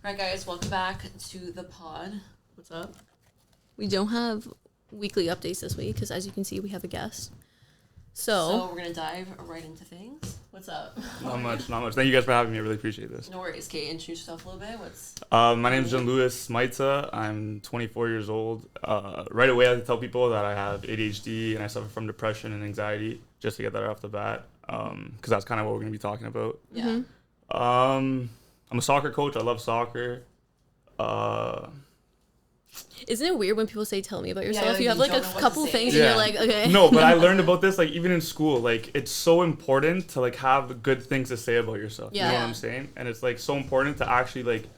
Alright guys, welcome back to the pod. What's up? We don't have weekly updates this week because, as you can see, we have a guest. So we're gonna dive right into things. What's up? Not much. Thank you guys for having me. I really appreciate this. No worries. Kate, introduce yourself a little bit. My name is Gianni. I'm 24 years old. Right away, I have to tell people that I have ADHD and I suffer from depression and anxiety, just to get that off the bat, because that's kind of what we're gonna be talking about. Yeah. I'm a soccer coach. I love soccer. isn't it weird when people say, tell me about yourself? like, you have you like a don't know couple what to say. things Yeah. and you're like, okay. No, but I learned about this, like, even in school. Like, it's so important to, like, have good things to say about yourself. Yeah. You know what I'm saying? And it's, like, so important to actually, like,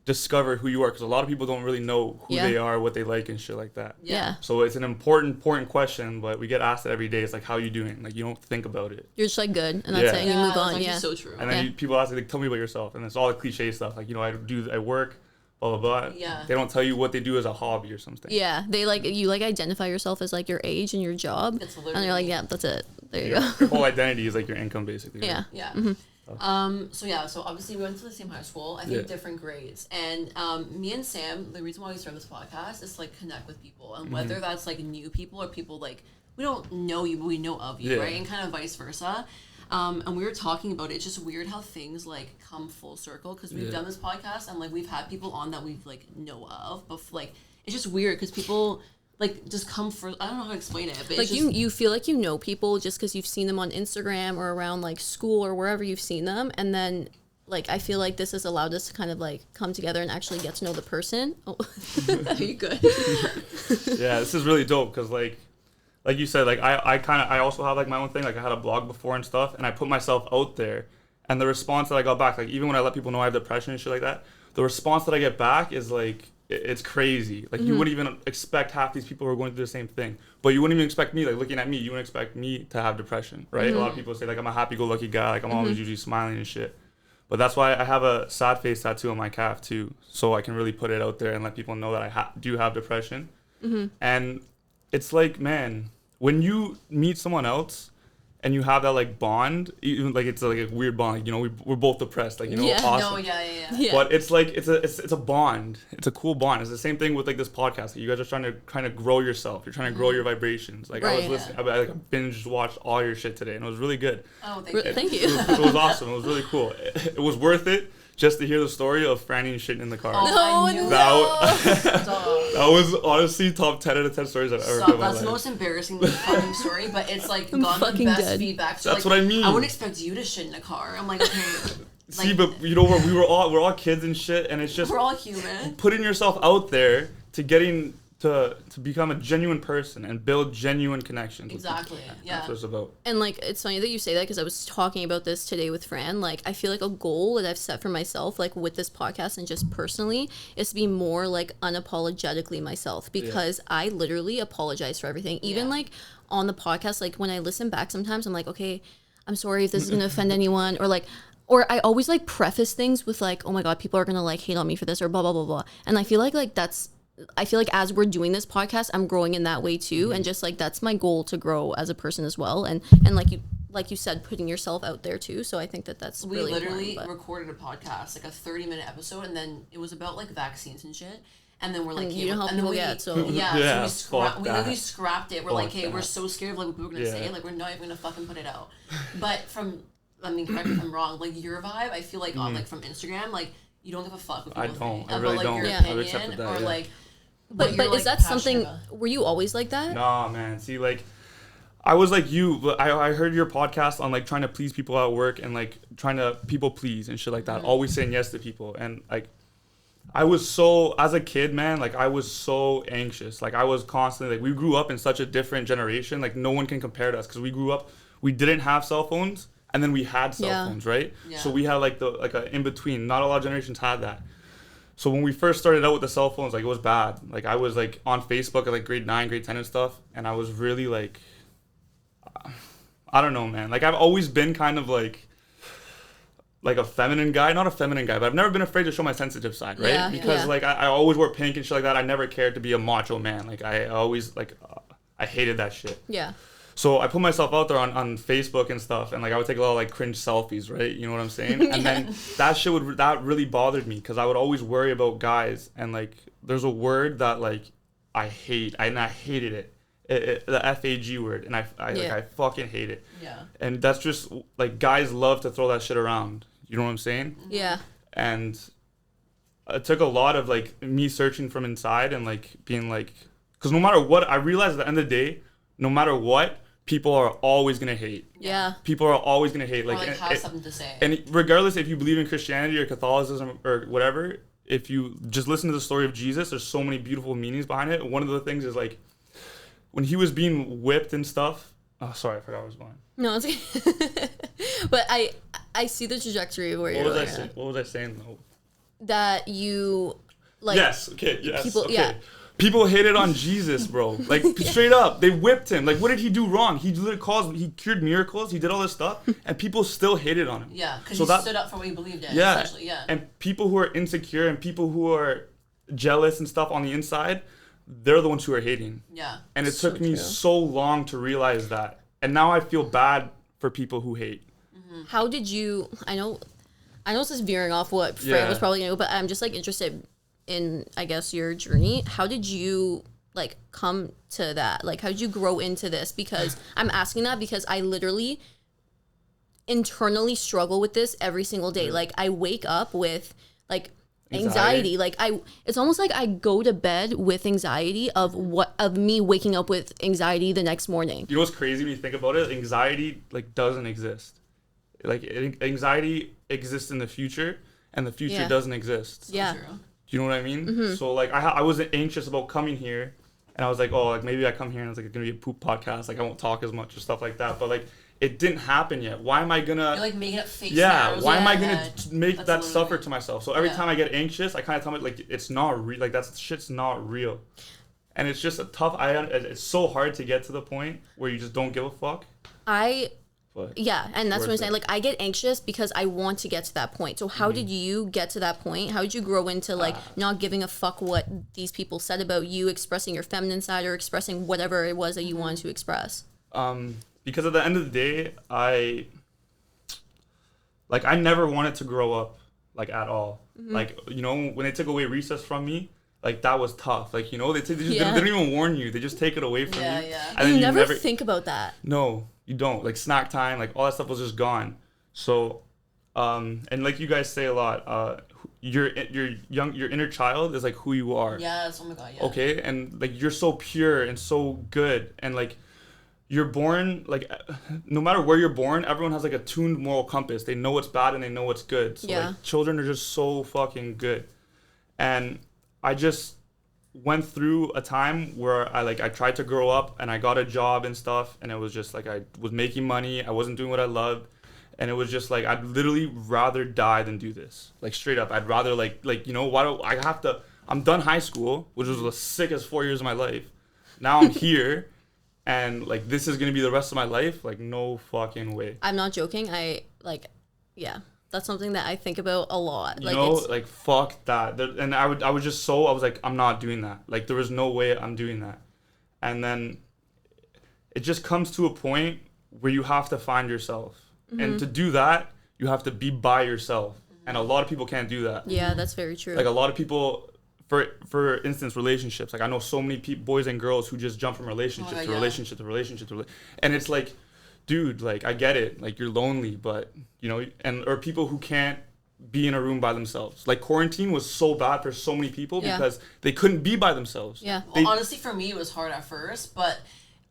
discover who you are. Because a lot of people don't really know who Yeah. they are, what they like, and shit like that. Yeah. So it's an important question, but we get asked it every day. It's like, how you doing? Like, you don't think about it. You're just like, good. And that's Yeah. it. And you move on. That's Yeah. so true. And then Yeah. people ask, like, tell me about yourself. And it's all the cliche stuff. Like, you know, I work, blah, blah, blah. Yeah. They don't tell you what they do as a hobby or something. Yeah. They like, you like identify yourself as like your age and your job. It's And you're like, literally- yeah, that's it. There you Your go. whole identity is, like, your income, basically. Right? Yeah. Yeah. Mm-hmm. So obviously we went to the same high school. I think different grades. And me and Sam, the reason why we started this podcast is to, like, connect with people, and whether that's like new people or people like we don't know you but we know of you, Yeah. right? And kind of vice versa. And we were talking about it. It's just weird how things like come full circle because we've done this podcast and like we've had people on that we've like know of, but like it's just weird because people like just come for I don't know how to explain it, but Like it's just, you feel like you know people just because you've seen them on Instagram or around like school or wherever you've seen them. And then like I feel like this has allowed us to kind of like come together and actually get to know the person. Oh. Are you good? Yeah, this is really dope because like you said, like I also have like my own thing. Like I had a blog before and stuff, and I put myself out there, and the response that I got back, like even when I let people know I have depression and shit like that, the response that I get back is like it's crazy. Like you wouldn't even expect half these people who are going through the same thing, but you wouldn't even expect me. Like looking at me, you wouldn't expect me to have depression, right? A lot of people say like I'm a happy-go-lucky guy, like I'm always usually smiling and shit. But that's why I have a sad face tattoo on my calf too, so I can really put it out there and let people know that I do have depression. And it's like, man, when you meet someone else and you have that like bond, even like it's like a weird bond, like, you know, we're both depressed, like, you know, Yeah. awesome. no, yeah. Yeah. But it's like it's a bond. It's a cool bond. It's the same thing with like this podcast. Like, you guys are trying to grow yourself. You're trying to grow your vibrations. Like I was Right. listening, I binge watched all your shit today, and it was really good. Oh, thank you. Thank you. It was awesome. It was really cool. It was worth it just to hear the story of Franny and shit in the car. Oh, I knew That was honestly top 10 out of 10 stories I've ever heard Stop. in my That's the life. most embarrassing fucking story, but it's like I'm gotten the fucking best dead. feedback. So, That's like, what I mean. I wouldn't expect you to shit in a car. I'm like, okay. See, like, but you know what? We're all kids and shit, and it's just we're all human. putting yourself out there to getting to become a genuine person and build genuine connections. with people. Exactly. Yeah. That's what it's about. And like it's funny that you say that because I was talking about this today with Fran. Like I feel like a goal that I've set for myself, like with this podcast and just personally, is to be more like unapologetically myself because I literally apologize for everything. Even like on the podcast, like when I listen back sometimes I'm like, okay, I'm sorry if this is gonna offend anyone, or I always like preface things with like, oh my god, people are gonna like hate on me for this or blah blah blah blah. And I feel like as we're doing this podcast, I'm growing in that way too, and just like that's my goal to grow as a person as well, and like you said, putting yourself out there too. So I think that's We really literally important, but- recorded a podcast, like a 30-minute episode, and then it was about like vaccines and shit. And then we're like, And you know how and then people get, so- Yeah, so fuck we literally that. scrapped it. We're like, Fuck hey, we're that. so scared of like what people are gonna Yeah. say, like we're not even gonna fucking put it out. But correct me if I'm wrong, like your vibe, I feel like on like from Instagram, like you don't give a fuck what I people don't. think I about really like don't. your Yeah. I've opinion accepted that, or yeah. like. But you're, is like, that passionate something? about. Were you always like that? Nah, man. See, like, I was like you, but I heard your podcast on like trying to please people at work and like trying to people please and shit like that. Always saying yes to people, and like I was so, as a kid, man, like I was so anxious. Like I was constantly, like we grew up in such a different generation. Like no one can compare to us because we grew up, we didn't have cell phones and then we had cell phones, right? Yeah. So we had like a in between. Not a lot of generations had that. So when we first started out with the cell phones, like it was bad. Like I was like on Facebook at like grade 9, grade 10 and stuff. And I was really like, I don't know, man. Like I've always been kind of like like a feminine guy, not a feminine guy, but I've never been afraid to show my sensitive side, right? Yeah, Because yeah. like I always wore pink and shit like that. I never cared to be a macho man. Like I always like I hated that shit. Yeah. So I put myself out there on Facebook and stuff, and like I would take a lot of like cringe selfies, right? You know what I'm saying? And then that really bothered me because I would always worry about guys, and like there's a word that like I hate, and I hated it. The FAG word, and I fucking hate it. Yeah. And that's just like guys love to throw that shit around. You know what I'm saying? Yeah. And it took a lot of like me searching from inside and like being like, because no matter what, I realized at the end of the day, no matter what, people are always gonna hate. Yeah. People are always gonna hate. Or like have something to say. And regardless if you believe in Christianity or Catholicism or whatever, if you just listen to the story of Jesus, there's so many beautiful meanings behind it. One of the things is like when he was being whipped and stuff. Oh, sorry, I forgot where I was going. No, it's okay. But I see the trajectory of where you're going. What was I saying though? That you like. Yes. Okay. Yes. People, okay. yeah. People hated on Jesus, bro. Like straight up, they whipped him. Like, what did he do wrong? He literally he cured miracles. He did all this stuff, and people still hated on him. Yeah, because he stood up for what he believed in. Yeah. Essentially, yeah. And people who are insecure and people who are jealous and stuff on the inside, they're the ones who are hating. Yeah. And it So took me true. so long to realize that, and now I feel bad for people who hate. How did you? I know this is veering off what Fran was probably gonna go, but I'm just like interested in, I guess, your journey. How did you like come to that? Like, how did you grow into this? Because I'm asking that because I literally internally struggle with this every single day. Like, I wake up with like anxiety. Like it's almost like I go to bed with anxiety of me waking up with anxiety the next morning. You know what's crazy when you think about it? Anxiety like doesn't exist. Like anxiety exists in the future, and the future doesn't exist. Yeah. So true. Do you know what I mean? So like I wasn't anxious about coming here, and I was like, oh, like maybe I come here and it's like gonna be a poop podcast, like I won't talk as much or stuff like that. But like it didn't happen yet. Why am I gonna? You're like making up fake Yeah. scenarios Why in am I your gonna head. make That's that literally suffer it. to myself? So every Yeah. time I get anxious, I kind of tell myself like it's not real. Like that shit's not real, and it's just a tough. It's so hard to get to the point where you just don't give a fuck. But Yeah, and that's what I'm worth saying. it. Like, I get anxious because I want to get to that point. So how did you get to that point? How did you grow into, like, not giving a fuck what these people said about you, expressing your feminine side or expressing whatever it was that you wanted to express? Because at the end of the day, I never wanted to grow up, like, at all. Like, you know, when they took away recess from me, like, that was tough. Like, you know, they don't even warn you. They just take it away from you. Yeah. And then You never think about that. No, you don't. Like snack time, like all that stuff was just gone. So, and like you guys say a lot, your inner child is like who you are. Yes. Oh my god. Yeah. Okay, and like you're so pure and so good, and like you're born like no matter where you're born, everyone has like a tuned moral compass. They know what's bad and they know what's good. So like children are just so fucking good, and I just went through a time where I tried to grow up and I got a job and stuff, and it was just like I was making money, I wasn't doing what I loved, and it was just like I'd literally rather die than do this. Like straight up, I'd rather like you know, why do I have to? I'm done high school, which was the sickest 4 years of my life. Now I'm here, and like this is gonna be the rest of my life. Like no fucking way. I'm not joking. That's something that I think about a lot. You know, like fuck that. And I was like, I'm not doing that. Like there was no way I'm doing that. And then it just comes to a point where you have to find yourself. And to do that, you have to be by yourself. And a lot of people can't do that. Yeah, that's very true. Like a lot of people, for instance, relationships. Like I know so many boys and girls who just jump from relationship to relationship to relationship to and it's like, dude, like I get it, like you're lonely, but you know, or people who can't be in a room by themselves. Like quarantine was so bad for so many people because they couldn't be by themselves. Yeah. Well, honestly, for me, it was hard at first, but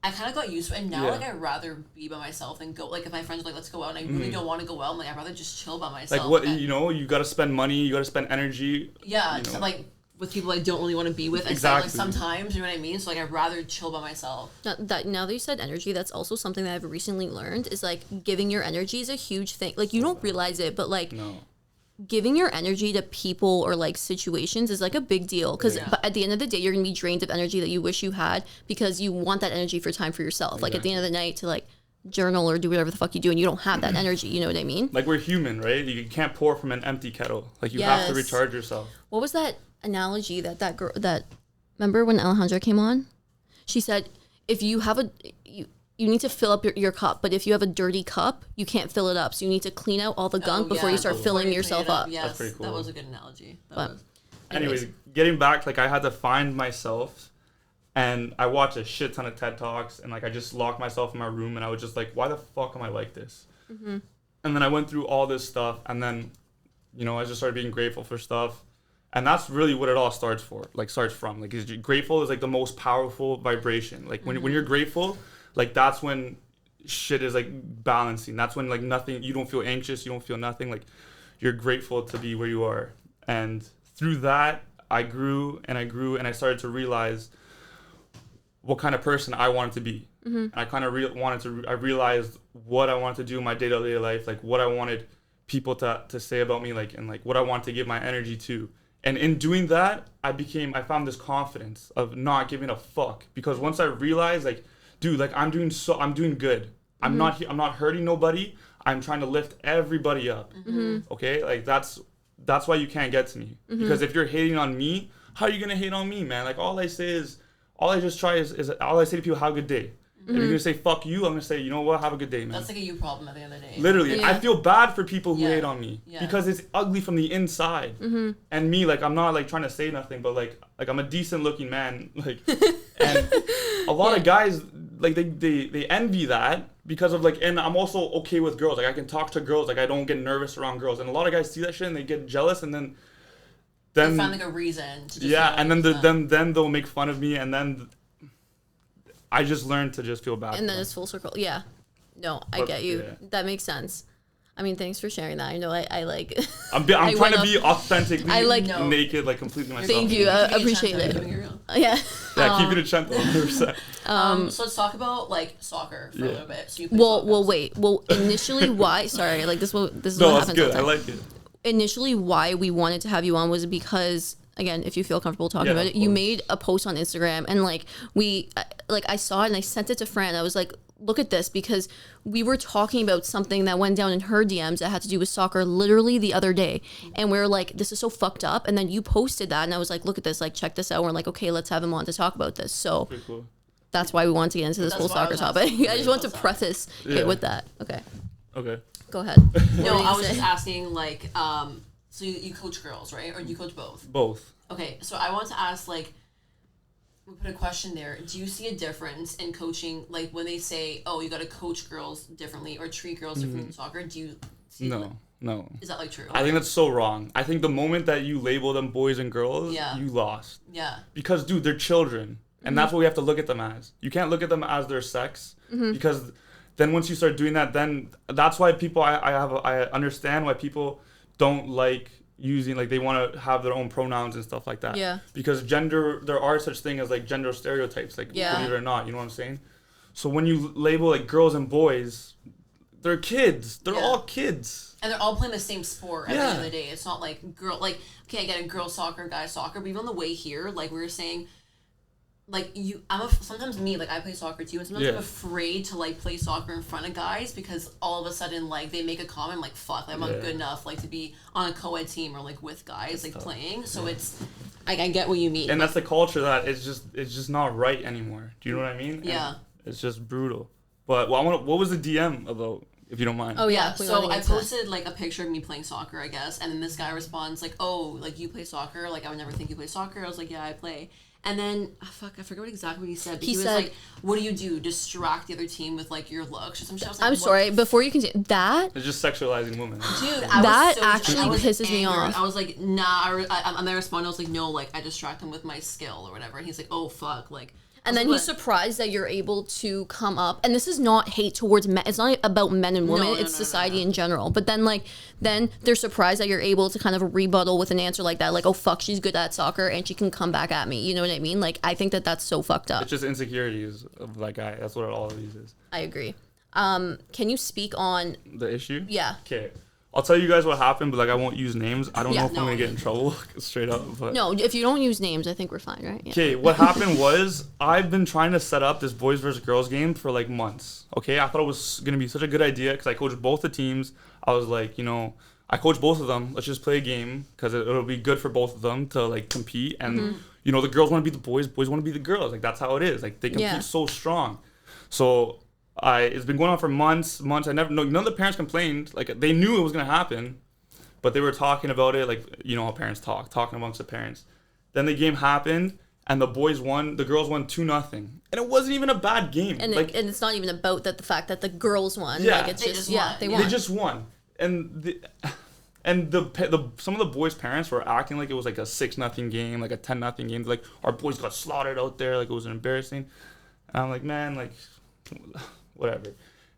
I kind of got used to it. And now, like, I'd rather be by myself than go. Like, if my friends are like, let's go out, and I really don't want to go out, I'm like, I'd rather just chill by myself. Like what, you know, you got to spend money, you got to spend energy. Yeah, you know. to, like with people I don't really want to be with. Exactly. Like sometimes, you know what I mean? So like I'd rather chill by myself. Now that you said energy, that's also something that I've recently learned is like giving your energy is a huge thing. Like you don't realize it, but like giving your energy to people or like situations is like a big deal because at the end of the day you're gonna be drained of energy that you wish you had because you want that energy for time for yourself. Like at the end of the night to like journal or do whatever the fuck you do, and you don't have that energy. You know what I mean? Like, we're human, right? You can't pour from an empty kettle. Like, you have to recharge yourself. What was that analogy that girl that remember when Alejandra came on? She said, if you have you need to fill up your cup, but if you have a dirty cup, you can't fill it up. So you need to clean out all the gunk before you start filling yourself up. Yes, that's pretty cool. That was a good analogy. Anyways, getting back, like, I had to find myself, and I watched a shit ton of TED Talks, and like I just locked myself in my room, and I was just like, why the fuck am I like this? And then I went through all this stuff, and then, you know, I just started being grateful for stuff. And that's really what it all starts from. Like, grateful is like the most powerful vibration. Like, when you're grateful, like, that's when shit is like balancing. That's when, like, nothing, you don't feel anxious, you don't feel nothing. Like, you're grateful to be where you are. And through that, I grew and I grew, and I started to realize what kind of person I wanted to be. And I kind of I realized what I wanted to do in my day-to-day life, like what I wanted people to say about me, like, and like what I wanted to give my energy to. And in doing that, I found this confidence of not giving a fuck, because once I realized, like, dude, like, I'm doing good. I'm not hurting nobody. I'm trying to lift everybody up. Okay? Like, that's why you can't get to me. Because if you're hating on me, how are you going to hate on me, man? Like, all I say to people, have a good day. If you're going to say fuck you, I'm going to say, you know what, have a good day, man. That's like a you problem at the end of the day. Literally. I feel bad for people who hate on me because it's ugly from the inside. And me, like, I'm not like trying to say nothing, but like I'm a decent looking man, like, and a lot of guys, like, they envy that because of, like, and I'm also okay with girls. Like, I can talk to girls, like, I don't get nervous around girls. And a lot of guys see that shit and they get jealous, and then they find like a reason to just and then they'll make fun of me, and then I just learned to just feel bad. And then it's full circle. Yeah. No, I get you. Yeah. That makes sense. I mean, thanks for sharing that. I know I like... I'm trying to be authentically naked, like, completely myself. Thank you. I appreciate it. Yeah. Yeah, keep it a gentle, 100%. So let's talk about, like, soccer for a little bit. So you play wait. Well, initially, why... Sorry, like, this is what happens. No, that's good. I like it. Initially, why we wanted to have you on was because... Again, if you feel comfortable talking about it, you made a post on Instagram, and like I saw it and I sent it to Fran. I was like, look at this, because we were talking about something that went down in her DMs that had to do with soccer literally the other day. And we were like, this is so fucked up. And then you posted that, and I was like, look at this, like, check this out. And we're like, okay, let's have him on to talk about this. So cool. That's why we wanted to get into this whole soccer topic. I just want to preface it with that. Okay. Go ahead. No, I was just asking, like, so you coach girls, right? Or you coach both? Both. Okay, so I want to ask, like, we put a question there. Do you see a difference in coaching, like, when they say, oh, you got to coach girls differently or treat girls differently in soccer? Do you see No. Is that, like, true? I think that's so wrong. I think the moment that you label them boys and girls, you lost. Yeah. Because, dude, they're children. And that's what we have to look at them as. You can't look at them as their sex. Because then once you start doing that, then that's why people, I understand why people don't like using, like, they want to have their own pronouns and stuff like that. Yeah. Because there are such thing as, like, gender stereotypes, like, believe it or not, you know what I'm saying? So when you label, like, girls and boys, they're kids. They're all kids. And they're all playing the same sport at the end of the day. It's not like okay, I get a girls soccer, guys soccer, but even on the way here, like, we were saying, like, sometimes me, like, I play soccer too, and sometimes I'm afraid to, like, play soccer in front of guys, because all of a sudden, like, they make a comment, like, fuck, like, I'm not good enough, like, to be on a co-ed team or, like, with guys, like, playing. So it's, like, I get what you mean. And that's the culture that it's just not right anymore. Do you know what I mean? Yeah. And it's just brutal. But what was the DM about, if you don't mind? Oh, yeah. So I posted, like, a picture of me playing soccer, I guess, and then this guy responds, like, oh, like, you play soccer? Like, I would never think you play soccer. I was like, yeah, I play. And then, I forgot exactly what he said. But he was like, what do you do? Distract the other team with, like, your looks or some shit? I was like, I'm sorry, before you continue, that... It's just sexualizing women. Dude, that actually pisses me off. I was like, nah, and I responded, I was like, no, like, I distract him with my skill or whatever. And he's like, oh, fuck, like... And then he's surprised that you're able to come up. And this is not hate towards men. It's not about men and women. It's society in general. But then, like, they're surprised that you're able to kind of rebuttal with an answer like that. Like, oh, fuck, she's good at soccer and she can come back at me. You know what I mean? Like, I think that's so fucked up. It's just insecurities of that guy. That's what all of these is. I agree. Can you speak on... The issue? Yeah. Okay. I'll tell you guys what happened, but like I won't use names. I don't know if I'm gonna get in trouble straight up. But No, if you don't use names, I think we're fine, right? okay, what happened was I've been trying to set up this boys versus girls game for like months. Okay, I thought it was gonna be such a good idea because I coached both the teams. I was like, I coached both of them. Let's just play a game because it'll be good for both of them to like compete. And the girls want to be the boys want to be the girls. Like that's how it is. Like they compete so strong. So it's been going on for months. None of the parents complained. Like they knew it was gonna happen, but they were talking about it. Like how parents talking amongst the parents. Then the game happened, and the boys won. The girls won 2-0, and it wasn't even a bad game. And and it's not even about the fact that the girls won. Yeah, like, it's they just just won. they won. They just won, and some of the boys' parents were acting like it was like a 6-0 game, like a 10-0 game. Like our boys got slaughtered out there, like it was embarrassing. And I'm like, man, like whatever.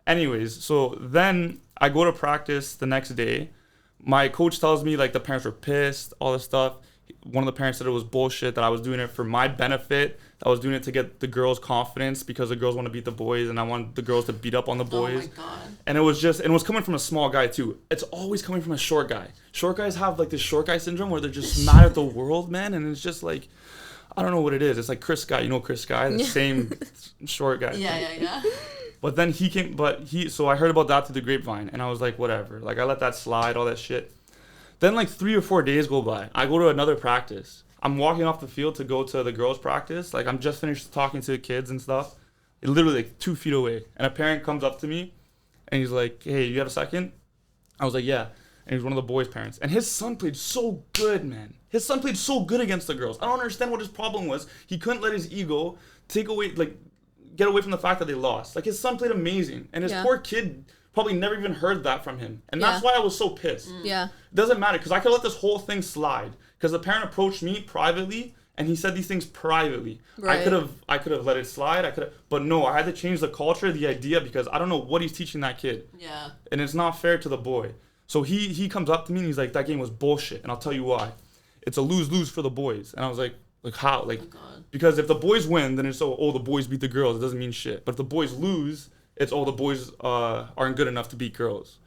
Anyways, so then I go to practice the next day. My coach tells me like the parents were pissed, all this stuff. One of the parents said it was bullshit, that I was doing it for my benefit. I was doing it to get the girls' confidence because the girls want to beat the boys, and I want the girls to beat up on the boys. Oh my god. And it was coming from a small guy too. It's always coming from a short guy. Short guys have like this short guy syndrome where they're just mad at the world, man, and it's just like, I don't know what it is. It's like Chris Guy, Chris Guy, the same short guy. Yeah. But then so I heard about that through the grapevine, and I was like, whatever. Like I let that slide, all that shit. Then like 3 or 4 days go by. I go to another practice. I'm walking off the field to go to the girls' practice. Like I'm just finished talking to the kids and stuff. Literally like 2 feet away. And a parent comes up to me and he's like, hey, you have a second? I was like, yeah. And he's one of the boys' parents. And his son played so good, man. His son played so good against the girls. I don't understand what his problem was. He couldn't let his ego get away from the fact that they lost. Like his son played amazing. And his poor kid probably never even heard that from him. And that's why I was so pissed. Yeah. It doesn't matter because I could let this whole thing slide. Because the parent approached me privately and he said these things privately. Right. I could have let it slide. But no, I had to change the culture, the idea, because I don't know what he's teaching that kid. Yeah. And it's not fair to the boy. So he comes up to me and he's like, that game was bullshit. And I'll tell you why. It's a lose-lose for the boys. And I was like how? Like, oh God. Because if the boys win, then it's the boys beat the girls. It doesn't mean shit. But if the boys lose, it's the boys aren't good enough to beat girls.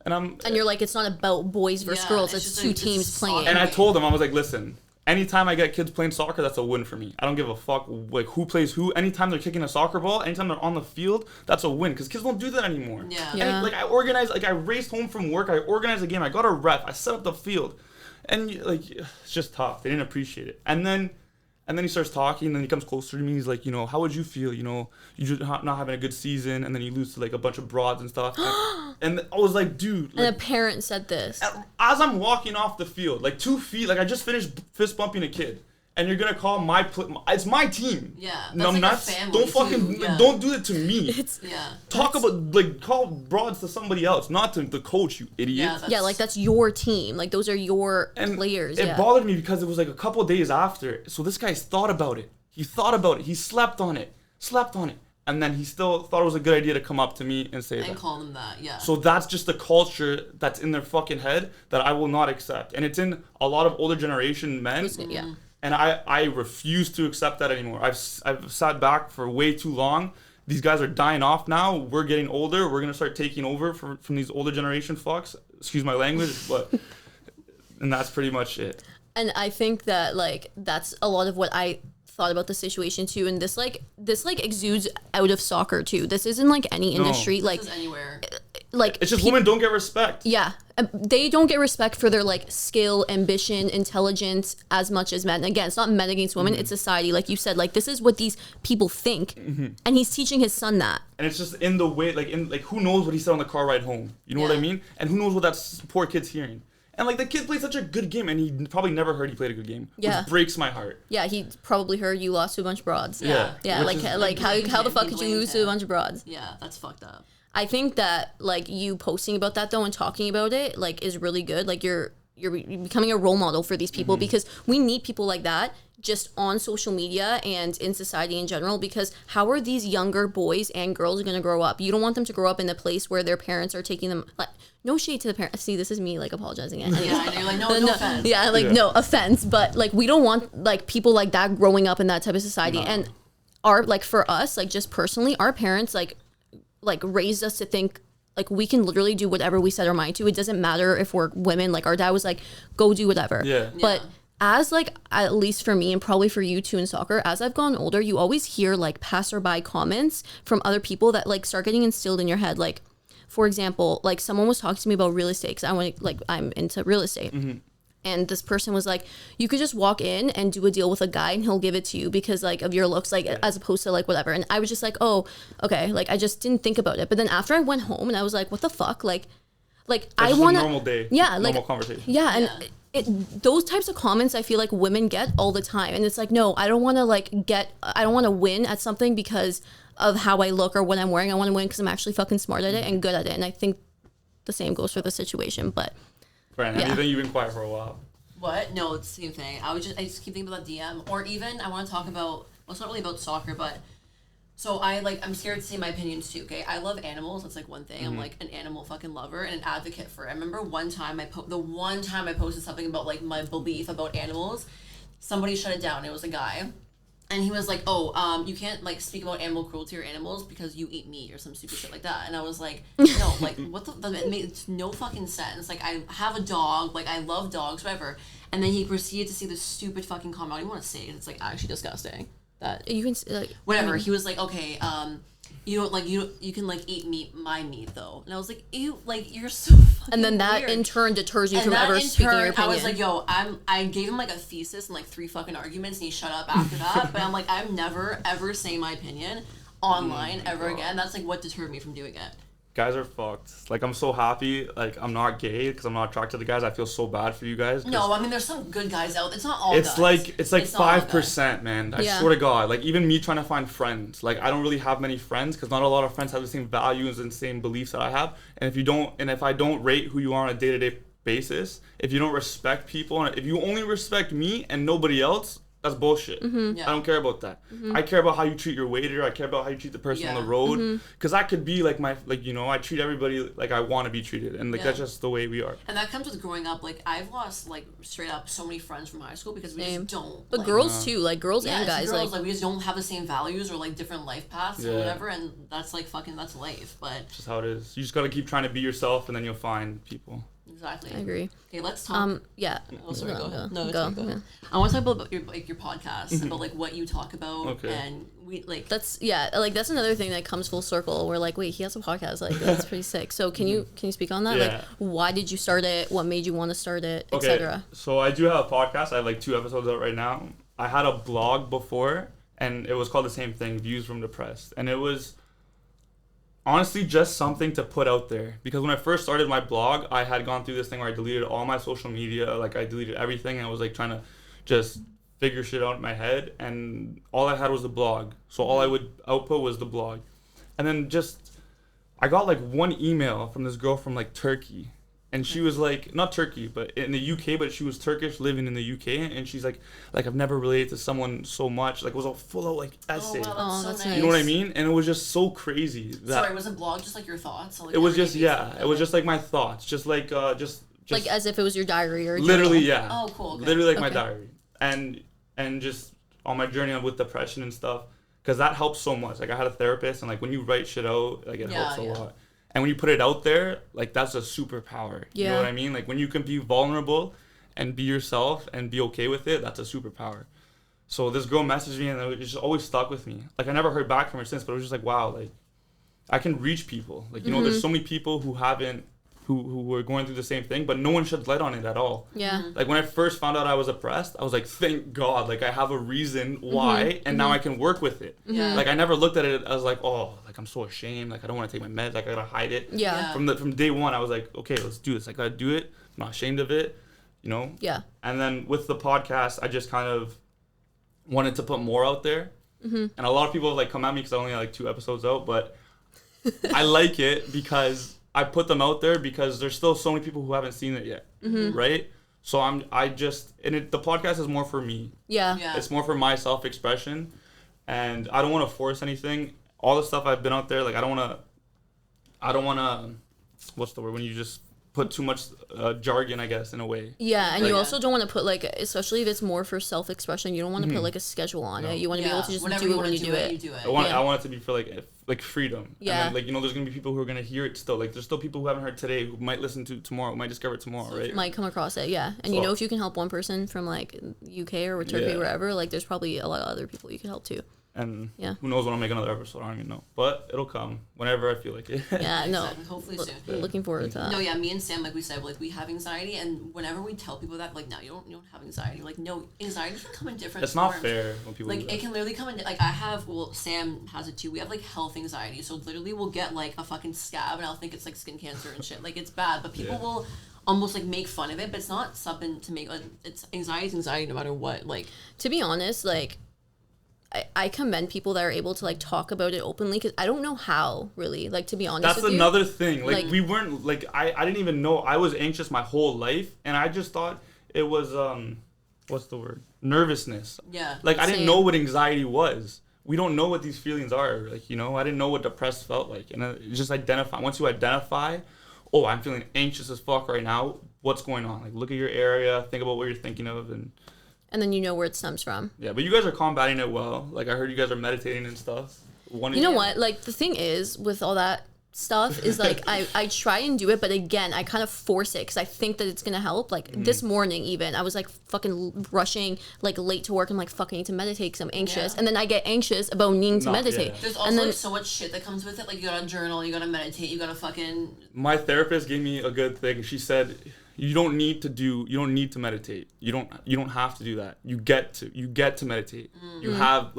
And you're like, it's not about boys versus girls. It's two teams playing. And I told him, I was like, listen, anytime I get kids playing soccer, that's a win for me. I don't give a fuck like who plays who. Anytime they're kicking a soccer ball, anytime they're on the field, that's a win. Because kids don't do that anymore. Yeah. And, I raced home from work. I organized a game. I got a ref. I set up the field. And it's just tough. They didn't appreciate it. And then he starts talking, and then he comes closer to me. He's like, how would you feel, you just not having a good season, and then you lose to like a bunch of broads and stuff. And I was like, dude. And a parent said this. As I'm walking off the field, like 2 feet, like I just finished fist bumping a kid. And you're gonna call it's my team. Yeah. Numbnuts. Don't fucking don't do it to me. Talk about call broads to somebody else, not to the coach, you idiot. Yeah, like that's your team. Like those are your players. It bothered me because it was like a couple of days after. So this guy's thought about it. He slept on it. And then he still thought it was a good idea to come up to me and say that. And call them that, yeah. So that's just the culture that's in their fucking head that I will not accept. And it's in a lot of older generation men. Yeah. And I refuse to accept that anymore. I've sat back for way too long. These guys are dying off now. We're getting older. We're going to start taking over from these older generation fucks. Excuse my language, but... And that's pretty much it. And I think that, that's a lot of what I thought about the situation, too. And this exudes out of soccer, too. This isn't, any industry. This is anywhere. It's just women don't get respect. Yeah. They don't get respect for their, skill, ambition, intelligence as much as men. Again, it's not men against women. It's society. Like you said, this is what these people think. And he's teaching his son that. And it's just in the way, who knows what he said on the car ride home? You know what I mean? And who knows what that poor kid's hearing? And, the kid played such a good game, and he probably never heard he played a good game. Which breaks my heart. Yeah, he probably heard you lost to a bunch of broads. Yeah. Yeah, how the fuck could you lose to a bunch of broads? Yeah, that's fucked up. I think that, you posting about that, though, and talking about it, is really good. You're becoming a role model for these people because we need people like that just on social media and in society in general, because how are these younger boys and girls going to grow up? You don't want them to grow up in a place where their parents are taking them, no shade to the parents. See, this is me apologizing. Yeah, I know, no offense. Yeah, no offense, but we don't want people like that growing up in that type of society. No. And our for us, just personally, our parents raised us to think like we can literally do whatever we set our mind to. It doesn't matter if we're women. Like our dad was like, go do whatever. Yeah. But as like, at least for me and probably for you too in soccer, as I've gotten older, you always hear like passerby comments from other people that like start getting instilled in your head. Like, for example, like someone was talking to me about real estate because I'm into real estate. And this person was like, you could just walk in and do a deal with a guy and he'll give it to you because like of your looks, like as opposed to like whatever. And I was just like, oh, okay. Like I just didn't think about it. But then after I went home and I was like, what the fuck? Like That's I just want a normal day. Yeah. Normal conversation. Yeah. And those types of comments I feel like women get all the time. And it's like, no, I don't want to win at something because of how I look or what I'm wearing. I want to win because I'm actually fucking smart at it and good at it. And I think the same goes for the situation. But Brandon, I think you've been quiet for a while. What? No, it's the same thing. I just keep thinking about that DM, or even I want to talk about. Well, it's not really about soccer, but so I'm scared to say my opinions too. Okay, I love animals. That's like one thing. I'm like an animal fucking lover and an advocate for it. I remember one time the one time I posted something about like my belief about animals, somebody shut it down. It was a guy. And he was like, oh, you can't, like, speak about animal cruelty or animals because you eat meat or some stupid shit like that. And I was like, no, like, what it makes no fucking sense. Like, I have a dog, like, I love dogs, whatever. And then he proceeded to say this stupid fucking comment. I don't even want to say it. It's, like, actually disgusting. That you can, like... Whatever. He was like, okay, you don't, like, you can, like, eat my meat, though. And I was like, ew, like, you're so fucking And then that, weird. in turn, deters you from ever speaking your opinion. I was like, yo, I gave him, like, a thesis and, like, 3 fucking arguments, and he shut up after that. But I'm like, I'm never, ever saying my opinion online ever again. That's, like, what deterred me from doing it. Guys are fucked. Like, I'm so happy, like, I'm not gay because I'm not attracted to guys. I feel so bad for you guys. No, I mean, there's some good guys out. It's not all guys. It's like 5%, man. I swear to God. Like, even me trying to find friends. Like, I don't really have many friends because not a lot of friends have the same values and same beliefs that I have. And if I don't rate who you are on a day-to-day basis, if you don't respect people, and if you only respect me and nobody else, that's bullshit. I don't care about that. I care about how you treat your waiter. I care about how you treat the person on the road. Because that could be like I treat everybody like I want to be treated. And like that's just the way we are. And that comes with growing up. Like I've lost like straight up so many friends from high school because we just don't. But like, girls too, like girls and guys. Girls, like we just don't have the same values or like different life paths or whatever. And that's like that's life. But it's just how it is. You just got to keep trying to be yourself and then you'll find people. Exactly. I agree. Okay, let's talk. Yeah. Oh, sorry. Go ahead. No, go. Yeah. I want to talk about your podcast, about like what you talk about, and we like. That's that's another thing that comes full circle. We're like, wait, he has a podcast. Like that's pretty sick. So can you speak on that? Yeah. Like, why did you start it? What made you want to start it, etc. So I do have a podcast. I have like 2 episodes out right now. I had a blog before, and it was called the same thing, Views from Depressed, and it was honestly just something to put out there, because when I first started my blog, I had gone through this thing where I deleted all my social media. Like I deleted everything, and I was like trying to just figure shit out in my head, and all I had was the blog. So all I would output was the blog. And then just I got like one email from this girl from like Turkey, and she was like, not Turkey, but in the UK, but she was Turkish living in the UK, and she's like I've never related to someone so much. Like it was a full out like essay. Oh, wow, that's so nice. You know what I mean? And it was just so crazy. Sorry, was a blog just like your thoughts? So, like, it was just it was just like my thoughts, just like like as if it was your diary or literally journal. Oh, cool. Okay. Literally like my diary, and just on my journey with depression and stuff, because that helps so much. Like I had a therapist, and like when you write shit out, like it helps a lot. And when you put it out there, like that's a superpower. You know what I mean? Like when you can be vulnerable and be yourself and be okay with it, that's a superpower. So this girl messaged me, and it just always stuck with me. Like I never heard back from her since, but it was just like, wow, like I can reach people. Like, you know, there's so many people who were going through the same thing, but no one sheds light on it at all. Yeah. Like when I first found out I was oppressed, I was like, thank God, like I have a reason why, and now I can work with it. Yeah. Like I never looked at it as like, oh, like I'm so ashamed, like I don't want to take my meds, like I gotta hide it. Yeah. From day one, I was like, okay, let's do this. I gotta do it. I'm not ashamed of it, you know? Yeah. And then with the podcast, I just kind of wanted to put more out there. And a lot of people have like come at me because I only had like 2 episodes out, but I like it because I put them out there because there's still so many people who haven't seen it yet, right? So the podcast is more for me. Yeah. It's more for my self-expression, and I don't want to force anything. All the stuff I've been out there, like I don't want to, what's the word when you just put too much jargon, I guess, in a way. Yeah, and Like- you also don't want to put like, especially if it's more for self-expression, you don't want to put like a schedule on it. You want to be able to just whenever do it you when wanna you do it. you do it. I want it to be for like freedom. Yeah. And then, like, you know, there's gonna be people who are gonna hear it still. Like, there's still people who haven't heard today who might listen to it tomorrow, might discover it tomorrow, right? Might come across it, yeah. And you know, if you can help one person from like UK or Turkey or wherever, like there's probably a lot of other people you can help too. And Yeah. who knows when I'll make another episode? I don't even know. But it'll come whenever I feel like it. Yeah, no. Exactly. Hopefully soon. Looking forward to that. No, yeah, me and Sam, like we said, like we have anxiety, and whenever we tell people that, like, no, you don't have anxiety. Like, no, anxiety can come in different It's not forms. fair when people do Like, that. it can literally come in, like, I have, well, Sam has it too. We have, like, health anxiety. So, literally, we'll get, like, a fucking scab, and I'll think it's, like, skin cancer and shit. Like, it's bad, but people will almost, like, make fun of it, but it's not something to make, like, it's anxiety no matter what. Like, To be honest, like, I commend people that are able to like talk about it openly, because I don't know how, really, like, to be honest That's with another thing. Like, Like- we weren't, like, I didn't even know. I was anxious my whole life, and I just thought it was, what's the word? Nervousness. yeah. Like, I didn't Same. know what anxiety was. We don't know what these feelings are. Like, you know, I didn't know what depressed felt like. And it's just identify. Once you identify, oh, I'm feeling anxious as fuck right now. What's going on? Like, look at your area. Think about what you're thinking of. and then you know where it stems from. Yeah, but you guys are combating it well. Like, I heard you guys are meditating and stuff. You know what? Like, the thing is, with all that stuff, is like, I try and do it, but again, I kind of force it because I think that it's going to help. Like, this morning, even, I was like fucking rushing, like, late to work. I'm like, fuck, I need to meditate because I'm anxious. Yeah. And then I get anxious about needing to No, meditate. yeah. There's also, And then, like, so much shit that comes with it. Like, you gotta journal, you gotta meditate, you gotta fucking... My therapist gave me a good thing. She said, you don't need to meditate. You don't have to do that. You get to meditate. You have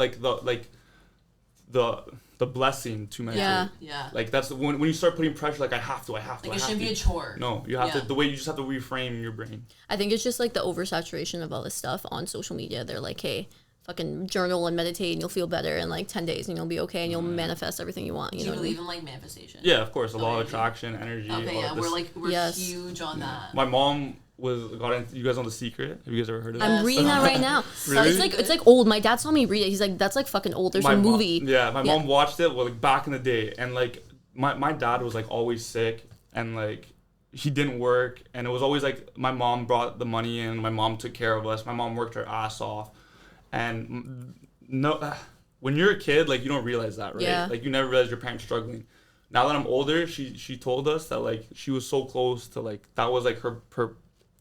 the blessing to meditate. Yeah. Yeah. Like, that's when you start putting pressure, like, I have to. Like, I it have shouldn't to. be a chore. No, you have Yeah. to. The way you just have to reframe your brain. I think it's just like the oversaturation of all this stuff on social media. They're like, hey, fucking journal and meditate and you'll feel better in like 10 days and you'll be okay and you'll manifest everything you want. You Do know you what I mean? believe in, like, manifestation? Yeah, of course. A law yeah. of attraction, energy. Okay, all yeah, of this. we're Yes. huge on that. My mom got into. You guys know The Secret? Have you guys ever heard of that? I'm reading that right now. Really? It's like old. My dad saw me read it. He's like, that's like fucking old. There's a Mom- movie. my mom watched it like back in the day, and like my dad was like always sick, and like he didn't work, and it was always like my mom brought the money in, my mom took care of us, my mom worked her ass off, and no, when you're a kid, like, you don't realize that, right? Yeah. Like, you never realize your parents struggling. Now that I'm older, she told us that like she was so close to, like, that was like her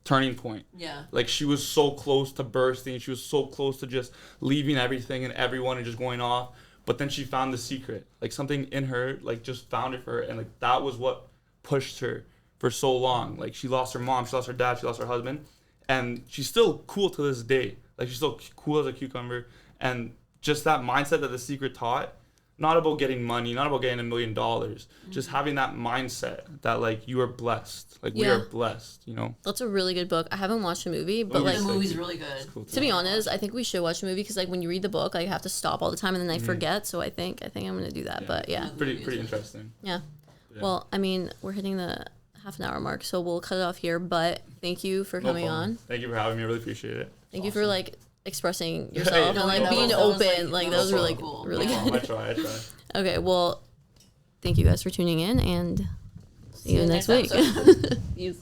turning point. Yeah. Like, she was so close to bursting. She was so close to just leaving everything and everyone and just going off. But then she found The Secret. Like, something in her, like, just found it for her. And, like, that was what pushed her for so long. Like, she lost her mom. She lost her dad. She lost her husband. And she's still cool to this day. Like, she's still cool as a cucumber. And just that mindset that The Secret taught, not about getting money, not about getting $1 million, just having that mindset that, like, you are blessed. Like, we Yeah. are blessed, you know? That's a really good book. I haven't watched the movie, but Movie's like, The movie's sick. really good. Cool to be honest, I think we should watch the movie because like when you read the book, like, I have to stop all the time and then I forget. So I think I'm gonna do that. Yeah. But yeah, Pretty interesting. yeah. Yeah. Well, I mean, we're hitting the half an hour mark, so we'll cut it off here. But thank you for No coming problem. on. Thank you for having me. I really appreciate it. Thank you for like expressing Yeah, yourself yeah. and like No, being that was, open. Like, that was so really cool. really No good. problem. I try. Okay, well, thank you guys for tuning in and see you next week. episode. Yes.